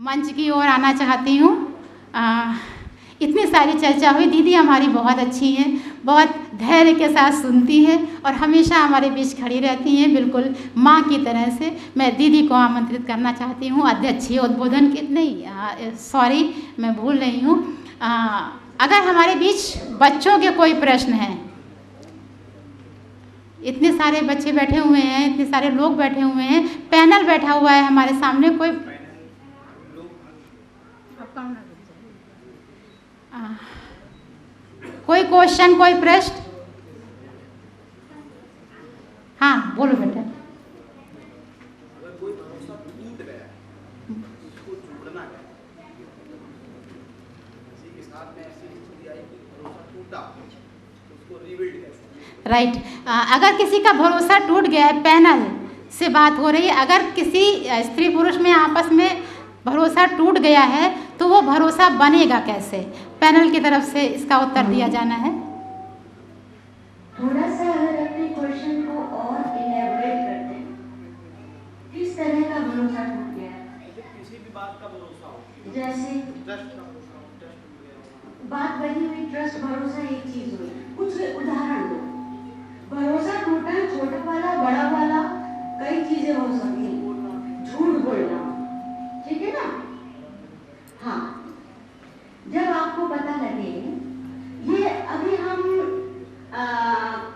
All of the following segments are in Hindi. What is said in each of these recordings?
मंच की ओर आना चाहती हूँ। इतनी सारी चर्चा हुई, दीदी हमारी बहुत अच्छी हैं, बहुत धैर्य के साथ सुनती हैं और हमेशा हमारे बीच खड़ी रहती हैं, बिल्कुल माँ की तरह से। मैं दीदी को आमंत्रित करना चाहती हूँ अध्यक्षीय उद्बोधन के, नहीं सॉरी मैं भूल रही हूँ। अगर हमारे बीच बच्चों के कोई प्रश्न हैं, इतने सारे बच्चे बैठे हुए हैं, इतने सारे लोग बैठे हुए हैं, पैनल बैठा हुआ है हमारे सामने, कोई क्वेश्चन, कोई प्रश्न? हाँ बोलो बेटा। अगर कोई भरोसा टूट गया, उसको जोड़ना है, किसी के साथ में ऐसी स्थिति आई कि भरोसा टूटा, उसको रिबिल्ड कैसे? राइट। अगर किसी का भरोसा टूट गया है, पैनल से बात हो रही है, अगर किसी स्त्री पुरुष में आपस में भरोसा टूट गया है तो वो भरोसा बनेगा कैसे? पैनल की तरफ से इसका उत्तर दिया जाना है। थोड़ा सा अगर अपने क्वेश्चन को और इलैबोरेट करते हैं, किस तरह का भरोसा टूट गया है? किसी भी बात का भरोसा हो, जैसे ट्रस्ट का भरोसा हो, ट्रस्ट टूट गया, बात बनी हुई, ट्रस्ट भरोसा एक चीज हुई। कुछ उदाहरण दो। भरोसा टूटा, छोटा वाला बड़ा वाला कई चीजें हो सकती हैं। झूठ बोलना, ठीक है ना? हाँ, जब आपको पता लगे, ये अभी हम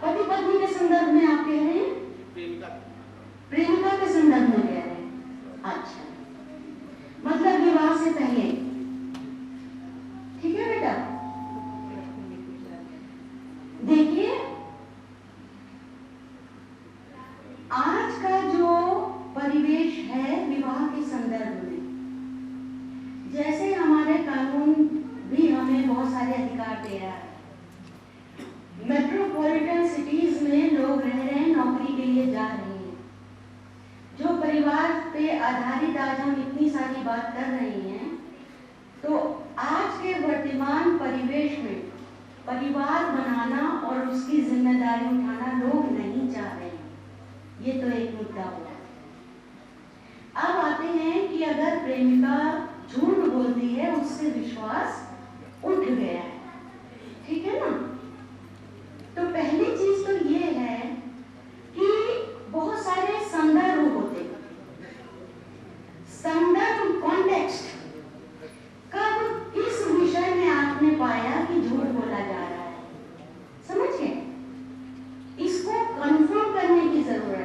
पति पत्नी के संदर्भ में आप कह रहे हैं, प्रेमिका के संदर्भ में कह रहे हैं। अच्छा, मतलब विवाह से पहले, ठीक है बेटा? देखिए, आज का जो परिवेश है विवाह के संदर्भ में, जैसे हमारे कानून भी हमें बहुत सारे अधिकार दे रहा है। मेट्रोपॉलिटन सिटीज में लोग रह रहे हैं, नौकरी के लिए जा रहे हैं। जो परिवार पे आधारित आज हम इतनी सारी बात कर रहे हैं, तो आज के वर्तमान परिवेश में परिवार बनाना और उसकी जिम्मेदारी उठाना लोग नहीं चाह रहे हैं। ये तो एक मुद्दा हुआ। अब आते हैं कि अगर प्रेमिका झूठ बोलती है, उससे विश्वास उठ गया है, ठीक है ना? तो पहली चीज तो ये है कि बहुत सारे संदर्भ होते हैं। संदर्भ, कॉन्टेक्स्ट, कब किस विषय में आपने पाया कि झूठ बोला जा रहा है, समझ गए? इसको कंफर्म करने की जरूरत है।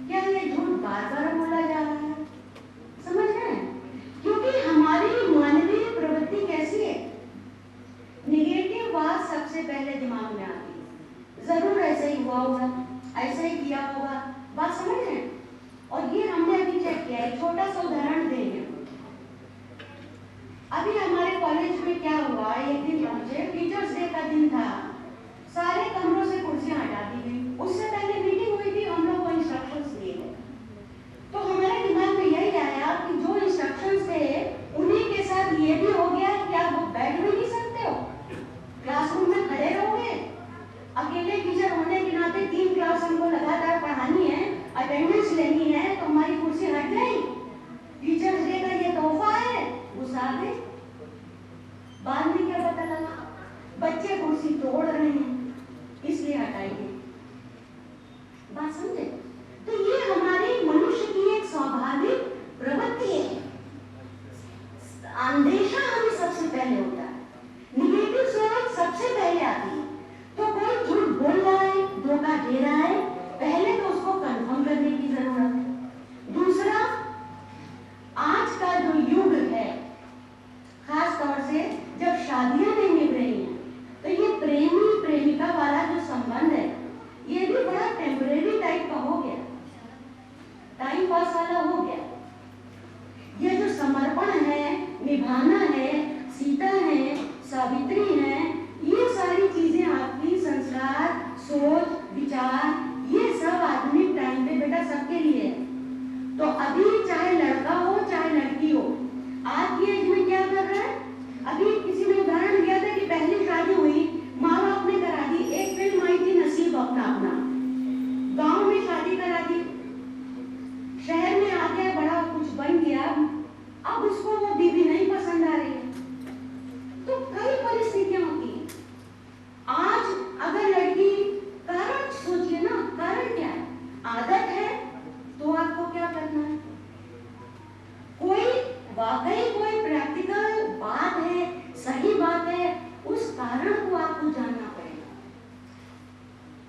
क्या ये झूठ बार बार बोला जा रहा है? समझ गए? क्योंकि हमारी मानवीय प्रवृत्ति कैसी है, निगेटिव बात सबसे पहले दिमाग में आती है। जरूर ऐसा ही हुआ होगा, ऐसा ही किया होगा, बात समझ रहे हैं? और ये हमने अभी चेक किया है। छोटा सा उदाहरण देंगे। अभी हमारे कॉलेज में क्या हुआ, एक दिन पहुंचे, टीचर्स डे का दिन था, सारे कमरों से कुर्सियां हटा दी गई। उससे पहले मीटिंग हुई थी, हम लोग को इंस्ट्रक्शंस दिए गए। तो हमारे दिमाग में यही आया कि जो इंस्ट्रक्शंस थे उन्हीं के साथ ये भी हो गया कि आप बैठ भी नहीं सकते हो, क्लासरूम में खड़े रहोगे। अकेले टीचर होने के नाते 3 क्लास हमको लगातार पढ़ानी है, अटेंडेंस लेनी है, तो हमारी कुर्सी हट गई। टीचर्स डे का ये तोहफा है, गुस्सा गए। बाद में क्या पता लगा, बच्चे कुर्सी तोड़ रहे हैं, इसलिए हटाई गई। बात समझे? तो ये हमारी मनुष्य की एक स्वाभाविक प्रवृत्ति है। अंदेशा हमें सबसे पहले होता है, निगेटिव सोच सबसे पहले आती है। तो कोई झूठ बोल रहा है, धोखा दे रहा है, पहले तो उसको कंफर्म करने की जरूरत है। दूसरा, आज का जो युग है, खास तौर से जब शादियां नहीं निभ रही हैं, तो ये प्रेमी प्रेमिका वाला जो संबंध है, ये भी बड़ा टेम्परेरी टाइप का हो गया, टाइम पास वाला हो गया। ये जो समर्पण है, निभाना है, सीता है, सावित्री है, ये सारी चीजें आपकी संस्कार, सोच, विचार, ये सब आधुनिक टाइम पे बेटा सबके लिए है। तो अभी चाहे लड़का हो चाहे लड़की हो, आज की एज में क्या कर रहा है? अभी किसी ने उदाहरण दिया था कि पहली शादी हुई, माँ बाप ने करा दी। एक फिल्म आई थी नसीब अपना अपना, गांव में शादी करा दी, शहर में आ गया, बड़ा कुछ बन गया, वाकई कोई प्रैक्टिकल बात है, सही बात है, उस कारण को आपको जानना पड़ेगा।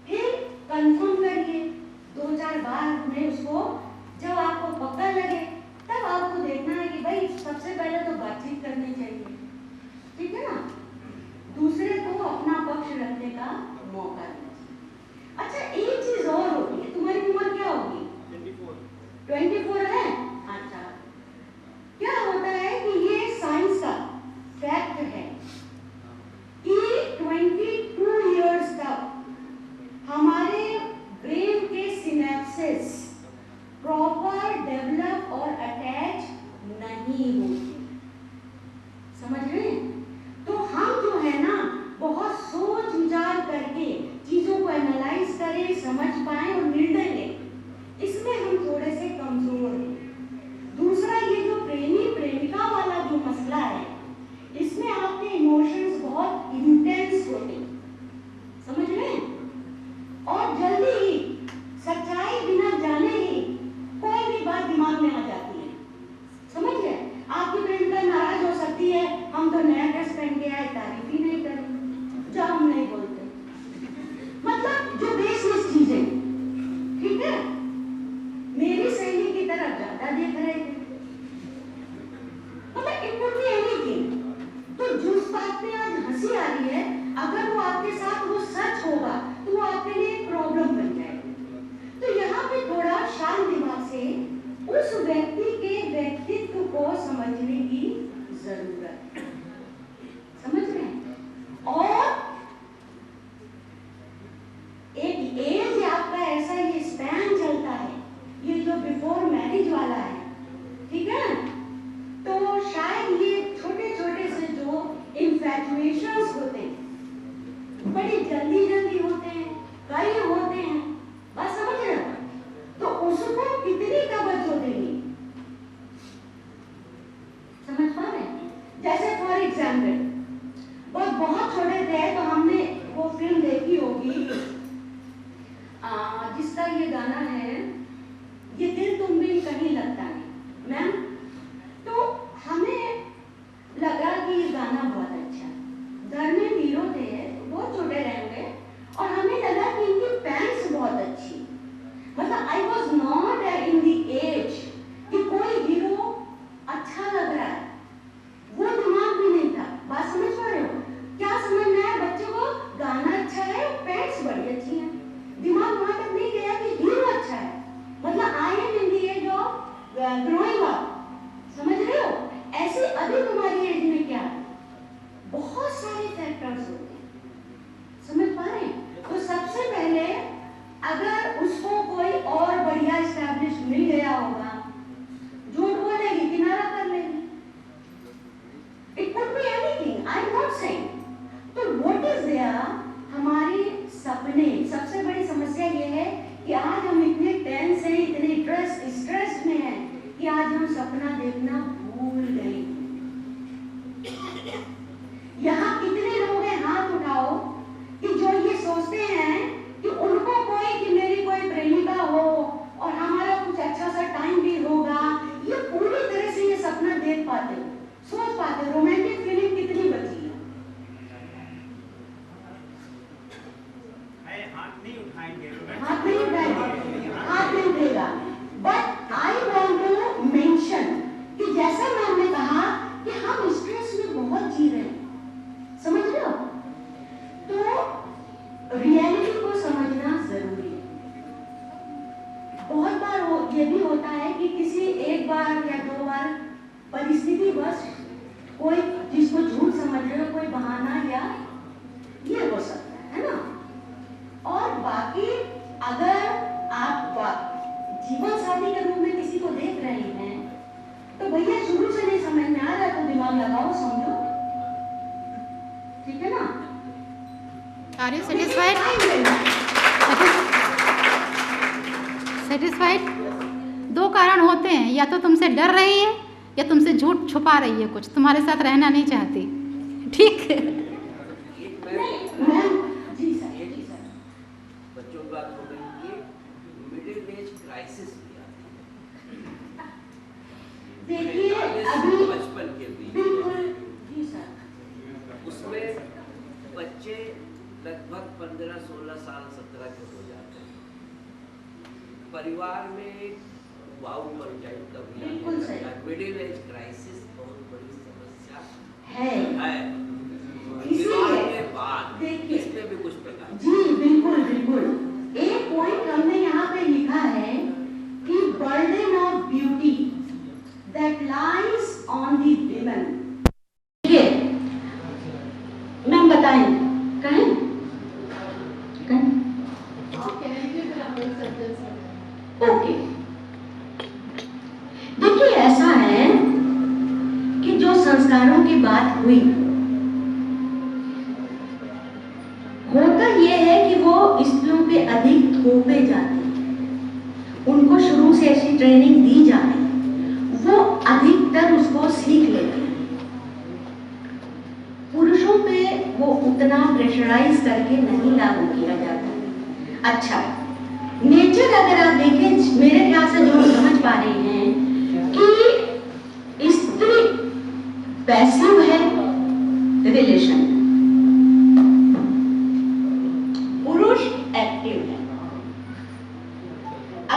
फिर कंफर्म करिए 2-4 बार में उसको, जब आपको पक्का लगे तब आपको देखना है कि भाई सबसे पहले तो बातचीत करनी चाहिए, ठीक है ना, दूसरे को अपना पक्ष रखने का मौका देना चाहिए। अच्छा, एक चीज और होती है, तुम्हारी उम्र क्या होगी? 24 है? अच्छा, क्या होता है कि ये साइंस का फैक्ट है कि 22 इयर्स तक हमारे ब्रेन के सिनेप्सेस प्रॉपर डेवलप और अटैच नहीं होते, समझ रहे हैं? तो हम जो है ना, बहुत सोच विचार करके चीजों को एनालाइज करें, समझ पाए और निर्णय लें, इसमें हम थोड़े से कमजोर हैं। दूसरा, ये जो प्रेमी प्रेमिका वाला जो मसला है, इसमें आपके इमोशंस बहुत इंटेंस होते हैं, समझ रहे हैं? और जल्दी ही सच्चाई बिना जाने ही कोई भी बात दिमाग में आ जाती है, समझ गए? आपकी प्रेमिका नाराज हो सकती है, हम तो नया ड्रेस पहन के आए, तारीफ ही नहीं करें, जो हम नहीं बोलते, मतलब जो बेसलेस चीजें, ठीक है? मेरी सहेली की तरफ ज्यादा देख रहे थे, मतलब इट कुड बी एनीथिंग। तो जिस बात में आज हंसी आ रही है, अगर वो आपके साथ वो सच होगा तो वो आपके लिए एक प्रॉब्लम बन जाएगी। तो यहाँ पे थोड़ा शांत दिमाग से उस व्यक्ति के व्यक्तित्व को समझने की जरूरत है, समझ रहे हैं? और एक एज आपका ऐसा ये स्पैन चलता है, ये जो बिफोर मैरिज वाला है, ठीक है? तो शायद ये छोटे छोटे से जो इन्फैचुएशंस होते हैं, बड़ी जल्दी जल्दी होते हैं, कई होते हैं, बात समझ रहे हो? तो उसको कितनी तवज्जो देनी, समझ पा रहे हैं? जैसे फॉर एग्जाम्पल, बहुत छोटे थे तो हमने वो फिल्म देखी होगी जिसका ये गाना है, ये दिल तुम बिन कहीं लगता नहीं, मैम। तो हमें लगा कि ये गाना बहुत अच्छा, घर में हीरो थे, बहुत छोटे रहेंगे, और हमें लगा कि इनकी पैंट्स बहुत अच्छी, मतलब I was not in the age कि कोई हीरो अच्छा लग रहा है, वो दिमाग भी नहीं था। बात समझ पा रहे हो? क्या समझना है बच्चों को? गाना अच्छा है, पैंट्स बड़ी अच्छी हैं, दिमाग वहां तक नहीं गया कि हीरो अच्छा है, मतलब I am in the age of growing up, समझ रहे हो? ऐसे अभी तुम्हारी एज में क्या है, बहुत सारे फैक्टर्स होते हैं, समझ पा रहे हैं? तो सबसे पहले अगर उसको कोई और बढ़िया एस्टैब्लिश मिल गया होगा, झूठ बोलेगी, किनारा कर लेगी, it could be anything, I am not saying. तो व्हाट इज देयर, हमारे सपने, सबसे बड़ी समस्या ये है कि आज हम इतने टेंस हैं, इतने स्ट्रेस में हैं कि आज हम सपना देखना भूल गए। यहाँ कितने लोग हैं, हाथ उठाओ, कि जो ये सोचते हैं कि उनको कोई, कि मेरी कोई प्रेमिका हो और हमारा कुछ अच्छा सा टाइम भी होगा, ये पूरी तरह से ये सपना देख पाते हो, सोच पाते हो? रोमांटिक फीलिंग कितनी बची है? हाथ नहीं उठाएंगे, हाथ नहीं उठेगा। But I want to mention कि जैसा मैंने कहा कि हम स्ट्रेस में बहुत जी रहे हैं, समझ रहे हो? तो रियलिटी को समझना जरूरी है। बहुत बार ये भी होता है कि किसी एक बार या 2 बार परिस्थिति बस कोई जिसको झूठ समझ रहे हो, कोई बहाना या ये हो सकता है ना? और बाकी अगर आप जीवन साथी के रूप में किसी को देख रहे हैं, तो भैया शुरू से नहीं समझ में आ रहा तो दिमाग लगाओ, समझो, ठीक है ना? Are you satisfied? सेटिस्फाइड? 2 कारण होते हैं, या तो तुमसे डर रही है या तुमसे झूठ छुपा रही है, कुछ तुम्हारे साथ रहना नहीं चाहती, ठीक है? जी सर, बच्चों की बात हो गई, ये मिडिल एज क्राइसिस भी आती है। देखिए अभी परिवार में वाव पड़ जाए तब बिल्कुल सही। मिडिल एज क्राइसिस बहुत बड़ी समस्या है। विवाह इसीलिए के बाद देखिए, इसमें भी कुछ प्रकार जी बिल्कुल बिल्कुल। एक पॉइंट हमने यहाँ पे लिखा है कि burden of beauty that lies on the women. देखिए, मैम बताएं, कहें कहें ओके। देखिए ऐसा है कि जो संस्कारों की बात हुई, होता यह है कि वो स्त्रियों पे अधिक थोपे जाते हैं, उनको शुरू से ऐसी ट्रेनिंग दी जाती है, वो अधिकतर उसको सीख लेते हैं। पुरुषों पे वो उतना प्रेशराइज करके नहीं लागू किया जाता। अच्छा, नेचर अगर आप देखें, मेरे ख्याल से जो हम समझ पा रहे हैं कि स्त्री पैसिव है रिलेशन, पुरुष एक्टिव है।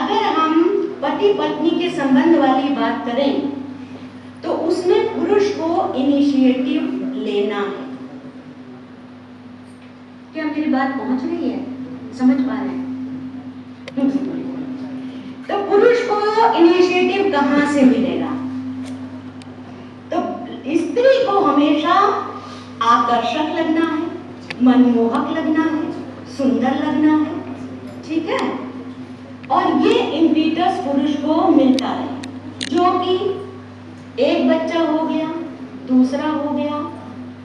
अगर हम पति पत्नी के संबंध वाली बात करें तो उसमें पुरुष को इनिशिएटिव लेना है। क्या मेरी बात पहुंच रही है, समझ पा रहे हैं? तो पुरुष को इनिशिएटिव कहां से मिलेगा? तो स्त्री को हमेशा आकर्षक लगना है, मनमोहक लगना है, सुंदर लगना है, ठीक है? और ये इम्पीटस पुरुष को मिलता है, जो कि एक बच्चा हो गया, दूसरा हो गया,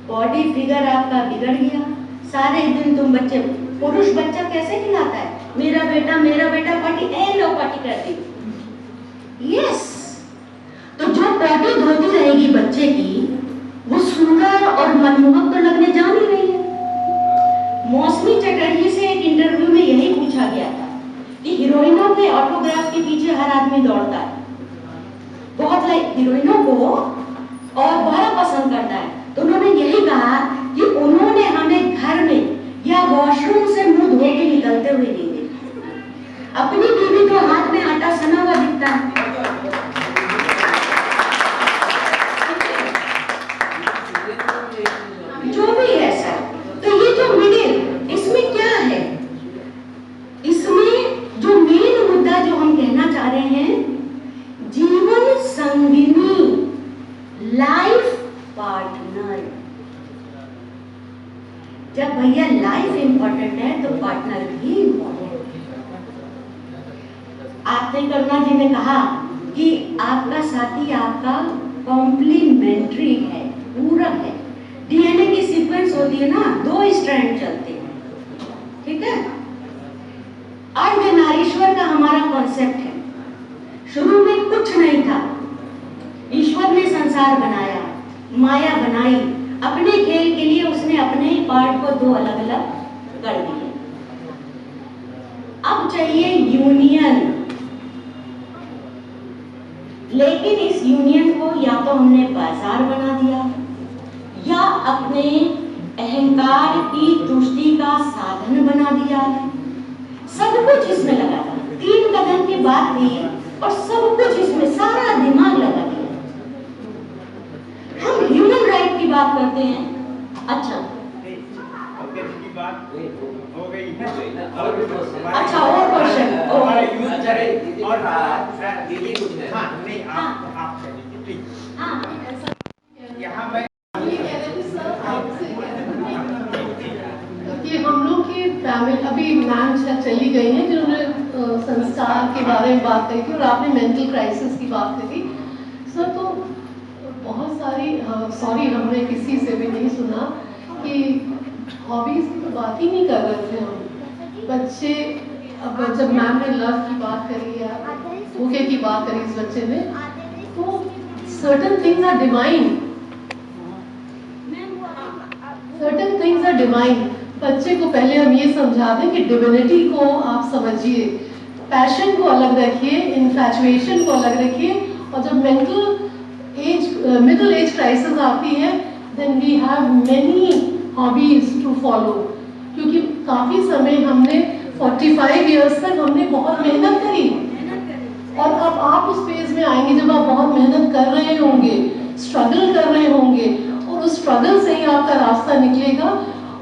बॉडी फिगर आपका बिगड़ गया, सारे दिन तुम बच्चे, पुरुष बच्चा कैसे खिलाता है? मेरा बेटा पार्टी, ए लो पार्टी कर दी। यस, तो जो पार्टी धोती रहेगी बच्चे की, वो सुंदर और मनमोहक तो लगने जा नहीं रही है। मौसमी चटर्जी से एक इंटरव्यू में यही पूछा गया था कि हीरोइनों के ऑटोग्राफ के पीछे हर आदमी दौड़ता है, बहुत लाइक हीरोइनों को और बड़ा पसंद करता है। तो उन्होंने यही कहा कि उन्होंने हमें घर में या वॉशरूम से मुंह धो के निकलते हुए नहीं देखा। अपनी बीवी तो हाथ में आटा सना हुआ दिखता है। जो भी है सर, तो ये जो मिडिल, इसमें क्या है? इसमें जो मेन मुद्दा जो हम कहना चाह रहे हैं, जीवन संगिनी, लाइफ पार्टनर। जब भैया लाइफ इंपॉर्टेंट है तो पार्टनर भी इंपॉर्टेंट है। आपने करुणा जी ने कहा कि आपका साथी आपका कॉम्प्लीमेंट्री है, पूरक है। डीएनए की सीक्वेंस होती है ना, 2 स्ट्रैंड चलते हैं, ठीक है? अर्धनारीश्वर का हमारा कॉन्सेप्ट है। शुरू में कुछ नहीं था, ईश्वर ने संसार बनाया, माया बनाई, अपने खेल के लिए उसने अपने ही पार्ट को 2 अलग अलग कर दिए। अब चाहिए यूनियन, लेकिन इस यूनियन को या तो हमने बाजार बना दिया या अपने अहंकार की तुष्टि का साधन बना दिया है। सब कुछ इसमें लगा था, 3 कदम की बात थी और सब कुछ इसमें, सारा दिमाग लगा दिया। हम ह्यूमन राइट की बात करते हैं। अच्छा, हो गई। अच्छा, और क्वेश्चन? यहाँ पे कि हम लोग की फैमिली, अभी मैम चली गई हैं जिन्होंने संस्कार के बारे में बात करी थी और आपने मेंटल क्राइसिस की बात करी थी सर। तो बहुत सारी, सॉरी हमने किसी से भी नहीं सुना कि हॉबीज की तो बात ही नहीं कर रहे थे हम बच्चे। अब जब मैम ने लव की बात करी या धोखे की बात करी इस बच्चे ने, तो certain things are divine, certain things are divine. बच्चे को पहले हम ये समझा दें कि डिविनिटी को आप समझिए, पैशन को अलग रखिए, इन्फैचुएशन को अलग रखिए, और जब मिडिल एज क्राइसिस आती है, then we have many hobbies to follow. क्योंकि काफ़ी समय हमने 45 इयर्स तक हमने बहुत मेहनत करी, और अब आप उस फेज में आएंगे जब आप बहुत मेहनत कर रहे होंगे, स्ट्रगल कर रहे होंगे, और उस स्ट्रगल से ही आपका रास्ता निकलेगा।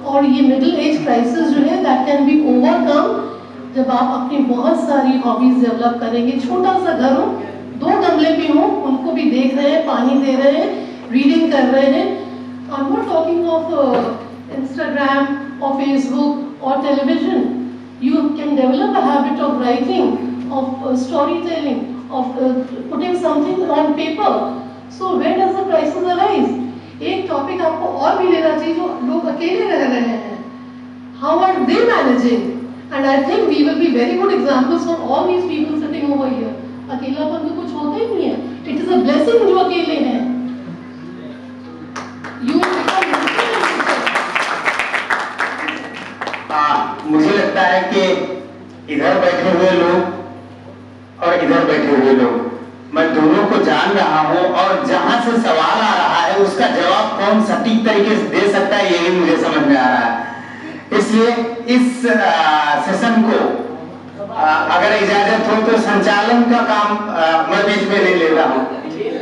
और ये मिडिल एज क्राइसिस जो है दैट कैन बी ओवरकम जब आप अपनी बहुत सारी हॉबीज डेवलप करेंगे। छोटा सा घर हो, 2 गमले भी हो, उनको भी देख रहे हैं, पानी दे रहे हैं, रीडिंग कर रहे हैं। I am not talking of Instagram or Facebook or television. You can develop a habit of writing, of storytelling, of putting something on paper. So where does the crisis arise? एक टॉपिक आपको और भी लेना चाहिए जो लोग अकेले रह रहे हैं. How are they managing? And I think we will be very good examples for all these people sitting over here. अकेलापन तो कुछ होता ही नहीं है. It is a blessing जो अकेले हैं. You मुझे लगता है कि इधर बैठे हुए लोग और इधर बैठे हुए लोग, मैं दोनों को जान रहा हूं, और जहां से सवाल आ रहा है उसका जवाब कौन सटीक तरीके से दे सकता है यही मुझे समझ में आ रहा है। इसलिए इस सेशन को अगर इजाजत हो तो संचालन का काम मैं बीच में नहीं ले रहा हूं।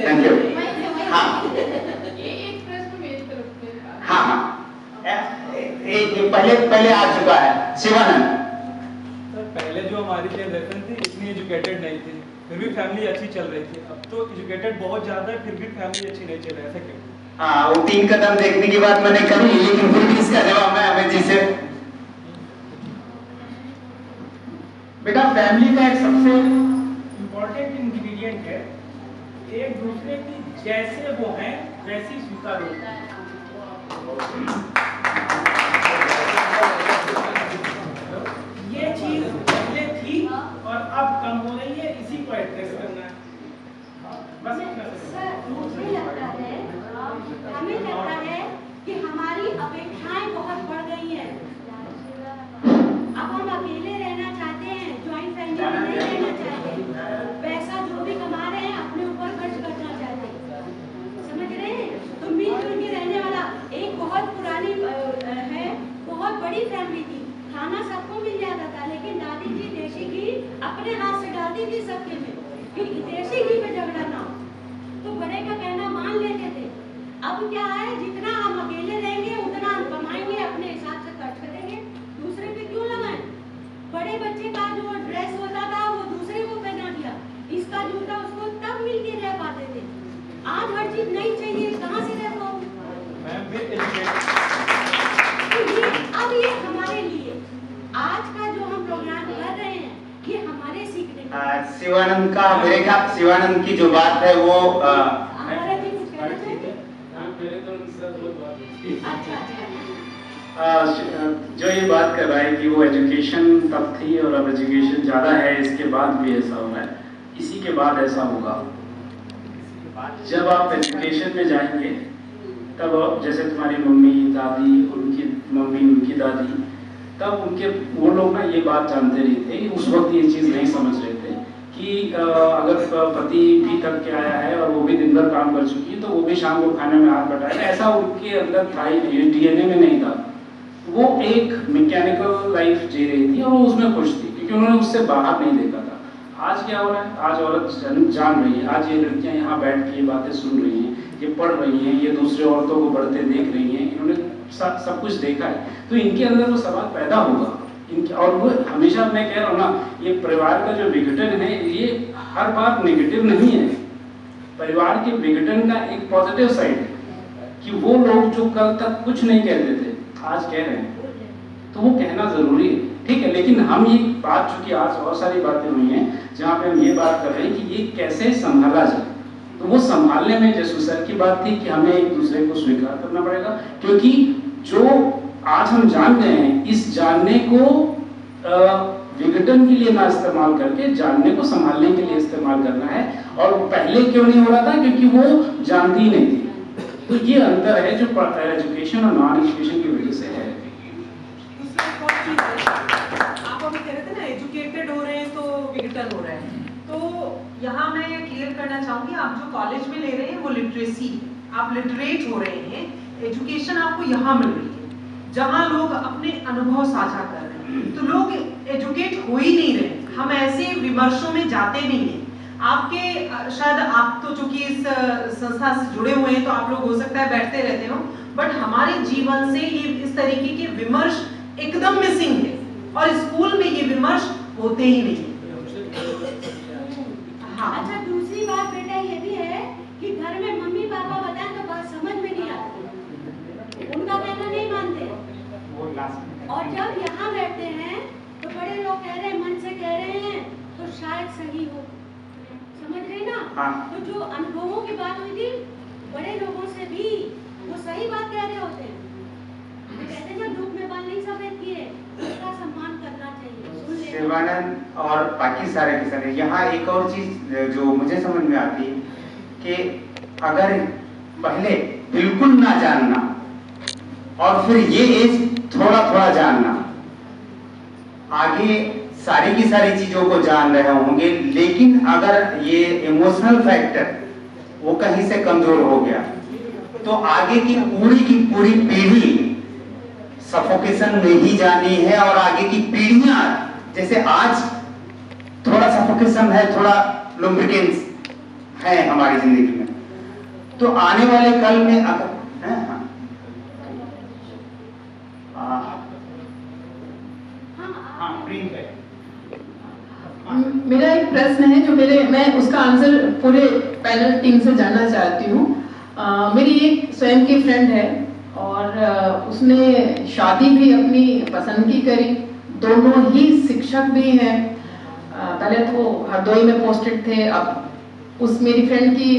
Thank you. हाँ हाँ हाँ, पहले आ चुका है शिवानंद। सर पहले जो हमारी जनरेशन थी इतनी एजुकेटेड नहीं थी, फिर भी फैमिली अच्छी चल रही थी। अब तो एजुकेटेड बहुत ज्यादा है, फिर भी फैमिली अच्छी नहीं चल रही है, ऐसा क्यों? हाँ, वो 3 कदम देखने की बात मैंने करी, लेकिन फिर भी इसका जवाब मैं अमित जी से। बेटा फैमिली का एक सबसे इम्पोर्टेंट इंग्रेडिएंट है एक दूसरे की जैसे वो हैं वैसी स्वीकार होती है। ये चीज पहले थी और अब कम हो रही है, इसी को एड्रेस करना है। बस सर मुझे लगता है, हमें लगता है कि हमारी अपेक्षाएं बहुत बढ़ गई हैं। अब हम अकेले रहना चाहते हैं, ज्वाइंट फैमिली में नहीं रहना चाहते, पैसा जो भी कमा रहे हैं अपने ऊपर खर्च करना चाहते हैं, समझ रहे हैं? तो मिलजुल के रहने वाला एक बहुत पुरानी है, बहुत बड़ी फैमिली थी, खाना सबको मिल जाता था, लेकिन दादी जी देसी घी अपने हाथ से डालती थी सबके में कि देसी घी पे झगड़ा ना हो, तो बड़े का कहना मान लेते थे। अब क्या है, जितना हम अकेले रहेंगे उतना हम कमाएंगे, अपने हिसाब से खर्च करेंगे, दूसरे पे क्यों लगाएं? बड़े बच्चे का जो ड्रेस होता था वो दूसरे को पहना दिया, इसका जूता उसको तब मिल के रह पाते थे, आज हर चीज नहीं चाहिए, कहाँ से रह पाओगे? अब ये हमारे लिए आज का जो हम प्रोग्राम कर रहे हैं ये हमारे सीखने का। शिवानंद का मेरे ख्याल शिवानंद की जो बात है वो हमारे भी कुछ कहना चाहिए। जो ये बात कर रहा है कि वो एजुकेशन तब थी और अब एजुकेशन ज़्यादा है, इसके बाद भी ऐसा हो रहा है, इसी के बाद ऐसा होगा। जब आप एजुकेशन में जाएंगे तब जैसे तुम्हारी मम्मी दादी, उनकी मम्मी उनकी दादी, तब उनके वो लोग ना ये बात जानते नहीं थे, उस वक्त ये चीज़ नहीं समझ रहे थे कि अगर पति भी थक के आया है और वो भी दिन भर काम कर चुकी है तो वो भी शाम को खाने में हाथ बटाए, ऐसा उनके अंदर था ही नहीं, डीएनए में नहीं था। वो एक मैकेनिकल लाइफ जी रही थी और वो उसमें खुश थी क्योंकि उन्होंने उससे बाहर नहीं देखा था। आज क्या हो रहा है, आज औरत जान रही है, आज ये लड़कियां यहाँ बैठ के ये बातें सुन रही हैं, ये पढ़ रही हैं, ये दूसरे औरतों को बढ़ते देख रही हैं, इन्होंने सब कुछ देखा है, तो इनके अंदर वो सवाल पैदा होगा इनके। और वो हमेशा मैं कह रहा हूँ ना, ये परिवार का जो विघटन है ये हर बार नेगेटिव नहीं है। परिवार के विघटन का एक पॉजिटिव साइड है कि वो लोग जो कल तक कुछ नहीं कहते थे आज कह रहे हैं, तो वो कहना जरूरी है, ठीक है। लेकिन हम ये बात, चूंकि आज बहुत सारी बातें हुई हैं जहाँ पे हम ये बात कर रहे हैं कि ये कैसे संभाला जाए, तो वो संभालने में जैसे सर की बात थी कि हमें एक दूसरे को स्वीकार करना पड़ेगा, क्योंकि जो आज हम जान रहे हैं इस जानने को विघटन के लिए ना इस्तेमाल करके जानने को संभालने के लिए इस्तेमाल करना है। और पहले क्यों नहीं हो रहा था, क्योंकि वो जानती ही नहीं थी। तो ये अंतर है जो एजुकेशन और नॉन एजुकेशन की वजह से है। आप अभी कह रहे थे ना एजुकेटेड हो रहे हैं तो विघटन हो रहा है, तो यहाँ मैं क्लियर करना चाहूंगी, आप जो कॉलेज में ले रहे हैं वो लिटरेसी, आप लिटरेट हो रहे हैं, एजुकेशन आपको यहाँ मिल रही है जहाँ लोग अपने अनुभव साझा कर रहे हैं, तो लोग एजुकेट हो ही नहीं रहे। हम ऐसे विमर्शों में जाते नहीं हैं, आपके शायद आप तो चूंकि इस संस्था से जुड़े हुए हैं तो आप लोग हो सकता है बैठते रहते हो, बट हमारे जीवन से ये इस तरीके के विमर्श एकदम मिसिंग है और स्कूल में ये विमर्श होते ही नहीं। हाँ। अच्छा, दूसरी बात बेटा ये भी है कि घर में मम्मी पापा बताएं तो बात समझ में नहीं आती, उनका कहना नहीं मानते, और जब यहाँ बैठते हैं तो बड़े लोग कह रहे हैं, मन से कह रहे हैं तो शायद सही हो, समझ रहे ना? हाँ। तो जो अनुभवों की बात हुई थी बड़े लोगों से भी, वो सही बात कह रहे होते हैं। कहते हैं ना, दुख में बाल नहीं सफेद किए, उसका सम्मान करना चाहिए, सुन लेना। शिवानंद और बाकी सारे के सारे, यहाँ एक और चीज जो मुझे समझ में आती है कि अगर पहले बिल्कुल ना जानना और फिर ये एज थोड़ा थोड़ा जानना, आगे सारी की सारी चीजों को जान रहे होंगे, लेकिन अगर ये इमोशनल फैक्टर वो कहीं से कमजोर हो गया तो आगे की पूरी पीढ़ी सफोकेशन में ही जानी है। और आगे की पीढ़ियां, जैसे आज थोड़ा सफोकेशन है, थोड़ा लुब्रिकेंस है हमारी जिंदगी में, तो आने वाले कल में अगर मेरा एक प्रश्न है जो मैं उसका आंसर पूरे पैनल टीम से जानना चाहती हूँ। मेरी एक स्वयं की फ्रेंड है और उसने शादी भी अपनी पसंद की करी, दोनों ही शिक्षक भी हैं। पहले तो हरदोई में पोस्टेड थे, अब उस मेरी फ्रेंड की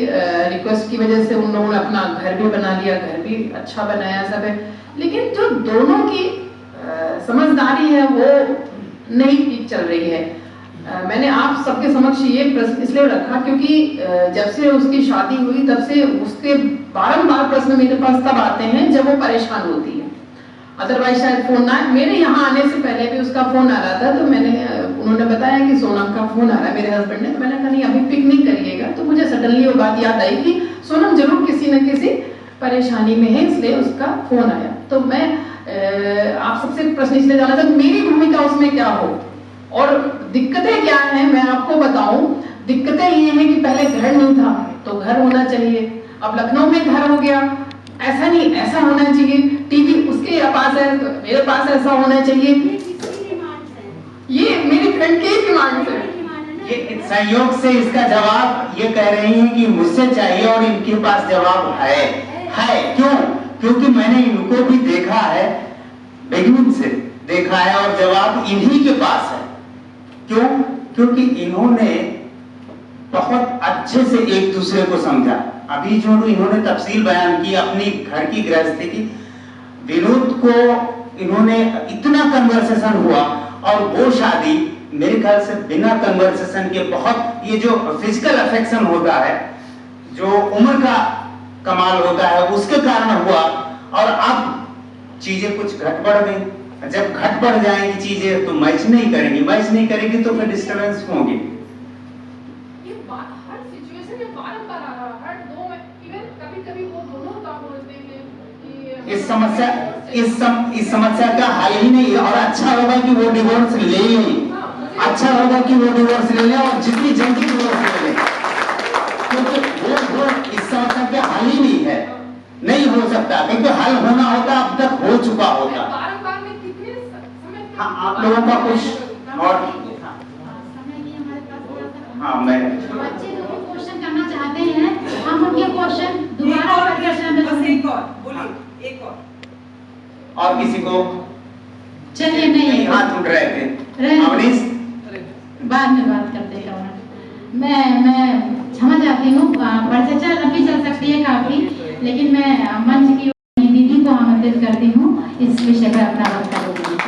रिक्वेस्ट की वजह से उन लोगों ने अपना घर भी बना लिया, घर भी अच्छा बनाया सब है, लेकिन जो दोनों की समझदारी है वो नहीं ठीक चल रही है। मैंने आप सबके समक्ष ये प्रश्न इसलिए रखा क्योंकि जब से उसकी शादी हुई तब से उसके बारंबार प्रश्न मेरे पास तब आते हैं जब वो परेशान होती है, अदरवाइज शायद फोन ना। मेरे यहाँ आने से पहले भी उसका फोन आ रहा था, तो उन्होंने बताया कि सोनम का फोन आ रहा है मेरे हस्बैंड ने, तो मैंने कहा नहीं अभी पिक नहीं करिएगा। तो मुझे सडनली वो बात याद आई कि सोनम जरूर किसी न किसी परेशानी में है, इसलिए उसका फोन आया। तो मैं आप सबसे प्रश्न इसलिए जानना चाहती हूँ मेरी भूमिका उसमें क्या हो और दिक्कतें क्या हैं। मैं आपको बताऊं, दिक्कतें ये हैं कि पहले घर नहीं था तो घर होना चाहिए, अब लखनऊ में घर हो गया, ऐसा नहीं ऐसा होना चाहिए, टीवी उसके पास है तो मेरे पास ऐसा होना चाहिए। ये मेरी फ्रेंड की डिमांड है। ये संयोग से इसका जवाब ये कह रही हैं कि मुझसे चाहिए और इनके पास जवाब है। क्यों? क्योंकि मैंने इनको भी देखा है, बिगिनिंग से देखा है और जवाब इन्हीं के पास है। क्यों? क्योंकि इन्होंने बहुत अच्छे से एक दूसरे को समझा। अभी जो इन्होंने तफसील बयान की अपनी घर की गृहस्थी की, विनोद को इन्होंने इतना कन्वर्सेशन हुआ और वो शादी मेरे ख्याल से बिना कन्वर्सेशन के बहुत, ये जो फिजिकल अफेक्शन होता है, जो उम्र का कमाल होता है, उसके कारण हुआ। और अब चीजें कुछ घट बढ़ गई, जब घट बढ़ जाएंगी चीजें तो मैच नहीं करेंगी, मैच नहीं करेगी तो फिर डिस्टर्बेंस होगी। ये हर सिचुएशन में बार-बार आ रहा है, हर 2 में इवन कभी-कभी वो दोनों का बोलते हैं कि इस समस्या का हल ही नहीं। और अच्छा होगा कि वो डिवोर्स ले लें, अच्छा होगा कि वो डिवोर्स ले लें और जितनी जल्दी डिवोर्स ले लें, क्योंकि वो इस समस्या का हल ही नहीं है, नहीं हो सकता। क्योंकि हल होना होता अब तक हो चुका होता। हाँ, आप लोगों का कुछ और हाँ, मैं बच्चे जो क्वेश्चन करना चाहते हैं हम उनके क्वेश्चन दोबारा बस एक और बोलिए, एक और किसी को चलिए नहीं हाथ उठ रहे थे। अवनीश बाद में बात करते हैं। मैं समझ आती हूँ, परिचर्चा लंबी चल सकती है काफी, लेकिन मैं मंच की दीदी को आमंत्रित करती हूँ इस विषय पर अपना वक्तव्य देने।